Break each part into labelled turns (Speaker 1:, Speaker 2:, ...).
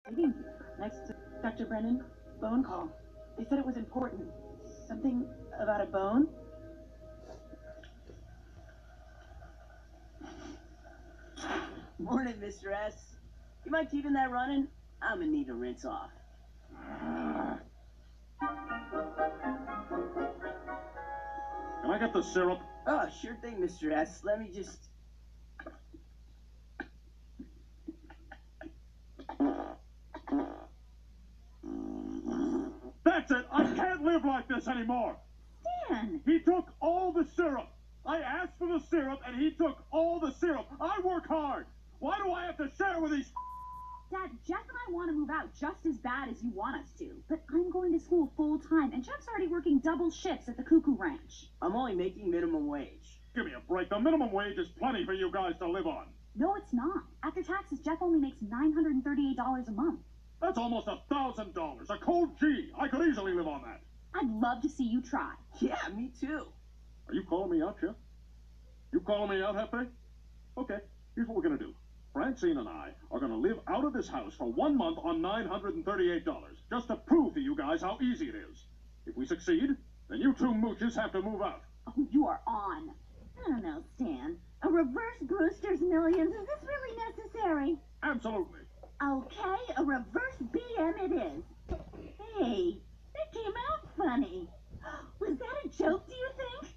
Speaker 1: Waiting next to Dr. Brennan. Bone call. They said it was important. Something about a bone?
Speaker 2: Morning, Mr. S. You mind keeping that running? I'm gonna need a rinse off.
Speaker 3: Can I get the syrup?
Speaker 2: Oh, sure thing, Mr. S. Let me just...
Speaker 3: That's it! I can't live like this anymore!
Speaker 4: Dan!
Speaker 3: He took all the syrup! I asked for the syrup, and he took all the syrup! I work hard! Why do I have to share with these...
Speaker 4: Dad, Jeff and I want to move out just as bad as you want us to. But I'm going to school full time, and Jeff's already working double shifts at the Cuckoo Ranch.
Speaker 2: I'm only making minimum wage.
Speaker 3: Give me a break. The minimum wage is plenty for you guys to live on.
Speaker 4: No, it's not. After taxes, Jeff only makes $938 a month.
Speaker 3: That's almost $1,000. A cold G. I could easily live on that.
Speaker 4: I'd love to see you try.
Speaker 2: Yeah, me too.
Speaker 3: Are you calling me out, Jeff? You calling me out, Hefe? Okay, here's what we're going to do. Francine and I are going to live out of this house for 1 month on $938, just to prove to you guys how easy it is. If we succeed, then you two mooches have to move out.
Speaker 4: Oh, you are on.
Speaker 5: I don't know, Stan. A reverse Brewster's Millions, is this really necessary?
Speaker 3: Absolutely.
Speaker 5: Okay, a reverse BM it is. Hey, that came out funny. Was that a joke, do you think?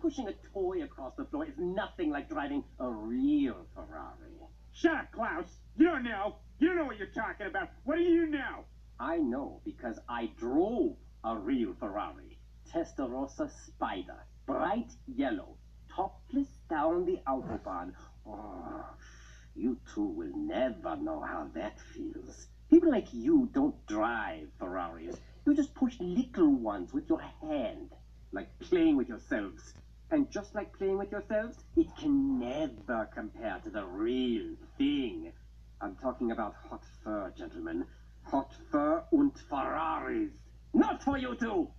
Speaker 2: Pushing a toy across the floor is nothing like driving a real Ferrari.
Speaker 3: Shut up, Klaus. You don't know. You don't know what you're talking about. What do you know?
Speaker 2: I know because I drove a real Ferrari. Testarossa Spider. Bright yellow. Topless down the Autobahn. Oh, you two will never know how that feels. People like you don't drive Ferraris. You just push little ones with your hand. Like playing with yourselves. And just like playing with yourselves, it can never compare to the real thing. I'm talking about hot fur, gentlemen. Hot fur und Ferraris. Not for you two!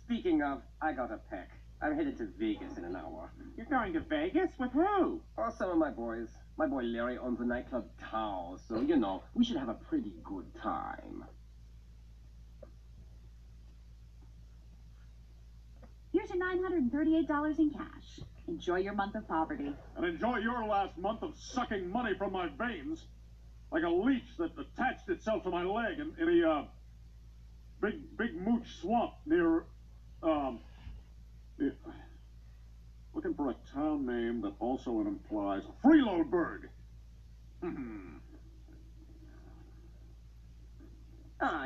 Speaker 2: Speaking of, I got a pack. I'm headed to Vegas in an hour.
Speaker 3: You're going to Vegas? With who?
Speaker 2: Oh, some of my boys. My boy Larry owns the nightclub Tao, so, you know, we should have a pretty good time.
Speaker 4: Here's your $938 in cash. Enjoy your month of poverty.
Speaker 3: And enjoy your last month of sucking money from my veins. Like a leech that attached itself to my leg in a, big mooch swamp near, looking for a town name that also implies Freeloadburg.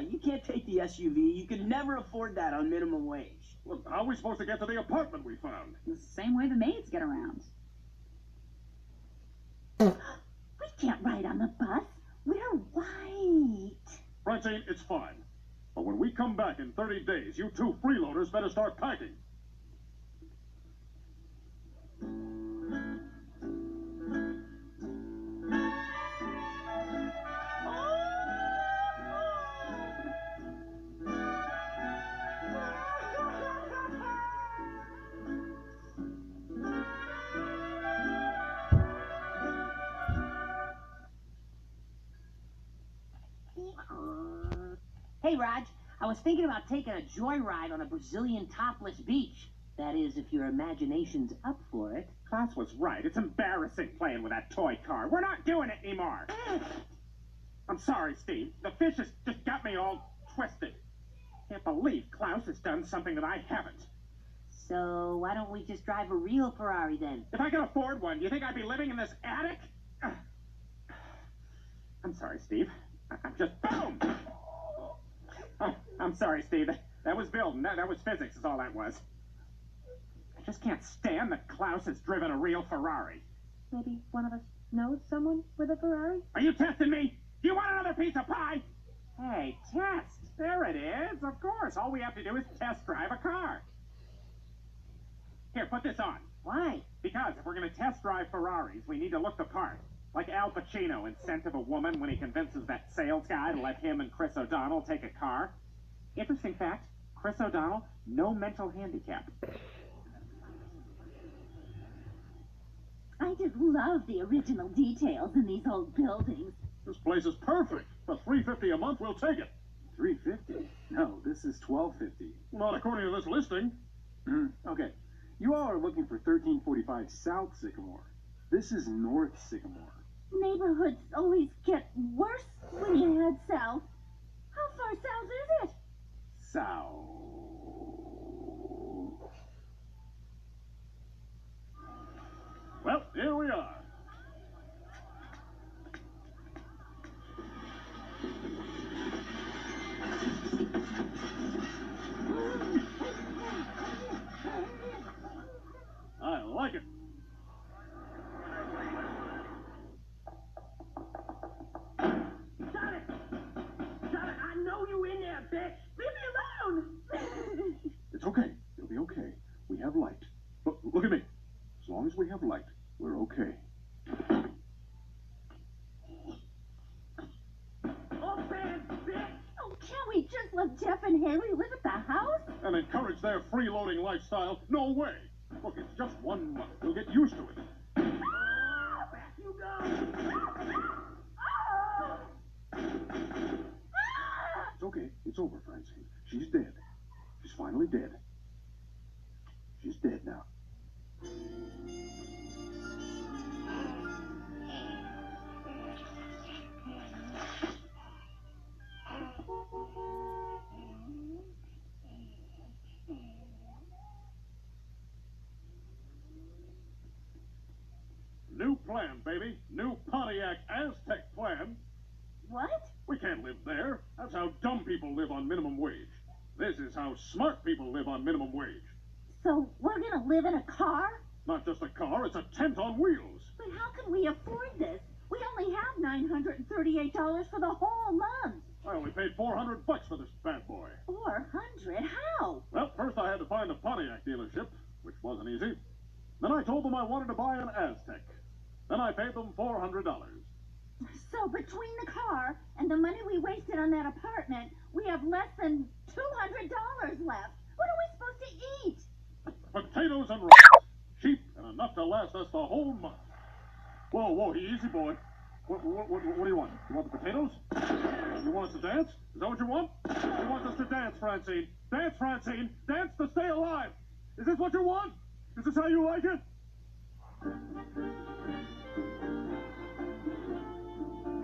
Speaker 2: You can't take the SUV. You could never afford that on minimum wage.
Speaker 3: Well, how are we supposed to get to the apartment we found?
Speaker 4: The same way the maids get around.
Speaker 5: We can't ride on the bus. We're white.
Speaker 3: Francine, it's fine. But when we come back in 30 days, you two freeloaders better start packing.
Speaker 2: Hey, Raj, I was thinking about taking a joyride on a Brazilian topless beach. That is, if your imagination's up for it.
Speaker 3: Klaus was right. It's embarrassing playing with that toy car. We're not doing it anymore. I'm sorry, Steve. The fish has just got me all twisted. Can't believe Klaus has done something that I haven't.
Speaker 2: So, why don't we just drive a real Ferrari then?
Speaker 3: If I could afford one, do you think I'd be living in this attic? I'm sorry, Steve. I'm just... Boom! Oh, I'm sorry, Steve. That was building. That was physics, is all that was. I just can't stand that Klaus has driven a real Ferrari.
Speaker 1: Maybe one of us knows someone with a Ferrari?
Speaker 3: Are you testing me? Do you want another piece of pie? Hey, test. There it is. Of course. All we have to do is test drive a car. Here, put this on.
Speaker 2: Why?
Speaker 3: Because if we're going to test drive Ferraris, we need to look the part. Like Al Pacino in Scent of a Woman when he convinces that sales guy to let him and Chris O'Donnell take a car. Interesting fact, Chris O'Donnell, no mental handicap.
Speaker 5: I just love the original details in these old buildings.
Speaker 3: This place is perfect. For $350 a month, we'll take it.
Speaker 6: $350? No, this is $1250.
Speaker 3: Not according to this listing.
Speaker 6: Okay, you all are looking for 1345 South Sycamore. This is North Sycamore.
Speaker 5: Neighborhoods always get worse when you head south. How far south is it?
Speaker 6: South.
Speaker 3: Well, here we are. I like it.
Speaker 2: I know you in there, bitch!
Speaker 1: Leave me alone!
Speaker 3: It's okay. It'll be okay. We have light. Look at me. As long as we have light, we're okay.
Speaker 5: Oh, can't we just let Jeff and Haley live at the house?
Speaker 3: And encourage their freeloading lifestyle? No way. Look, it's just 1 month. We'll get used to it.
Speaker 2: Back you go!
Speaker 3: It's okay. It's over, Francine. She's dead. She's finally dead. She's dead now. New plan, baby. New Pontiac Aztec plan.
Speaker 5: What?
Speaker 3: We can't live there. That's how dumb people live on minimum wage. This is how smart people live on minimum wage.
Speaker 5: So we're gonna live in a car?
Speaker 3: Not just a car, it's a tent on wheels.
Speaker 5: But how can we afford this? We only have $938 for the whole month.
Speaker 3: I only paid $400 for this bad boy.
Speaker 5: 400? How?
Speaker 3: Well, first I had to find a Pontiac dealership, which wasn't easy. Then I told them I wanted to buy an Aztec. Then I paid them $400.
Speaker 5: So between the car and the money we wasted on that apartment, we have less than $200 left. What are we supposed to eat?
Speaker 3: Potatoes and rice. Cheap and enough to last us the whole month. Whoa, easy boy. What do you want? You want the potatoes? You want us to dance? Is that what you want? You want us to dance, Francine? Dance, Francine! Dance to stay alive! Is this what you want? Is this how you like it?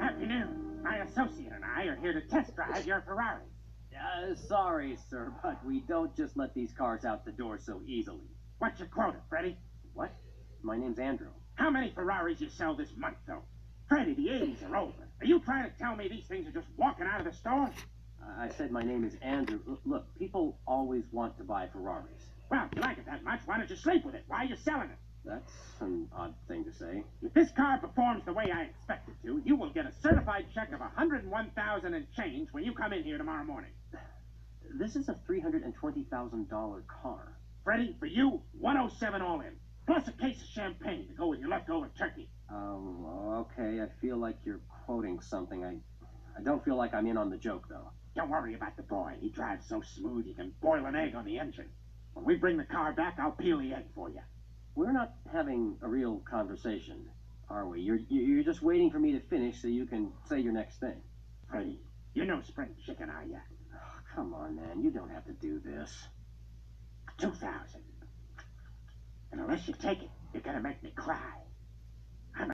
Speaker 2: Afternoon. My associate and I are here to test drive your Ferrari.
Speaker 7: Sorry, sir, but we don't just let these cars out the door so easily.
Speaker 2: What's your quota, Freddie?
Speaker 7: What? My name's Andrew.
Speaker 2: How many Ferraris you sell this month, though? Freddie, the 80s are over. Are you trying to tell me these things are just walking out of the store?
Speaker 7: I said my name is Andrew. Look, people always want to buy Ferraris.
Speaker 2: Well, if you like it that much, why don't you sleep with it? Why are you selling it?
Speaker 7: That's an odd thing to say.
Speaker 2: If this car performs the way I expect it to, you will get a certified check of $101,000 and change when you come in here tomorrow morning.
Speaker 7: This is a $320,000 car.
Speaker 2: Freddie, for you, 107 all in. Plus a case of champagne to go with your leftover turkey.
Speaker 7: Okay, I feel like you're quoting something. I don't feel like I'm in on the joke, though.
Speaker 2: Don't worry about the boy. He drives so smooth you can boil an egg on the engine. When we bring the car back, I'll peel the egg for you.
Speaker 7: We're not having a real conversation, are we? You're just waiting for me to finish so you can say your next thing.
Speaker 2: Freddie, you're no spring chicken, are you?
Speaker 7: Oh, come on, man. You don't have to do this.
Speaker 2: 2,000. And unless you take it, you're gonna make me cry.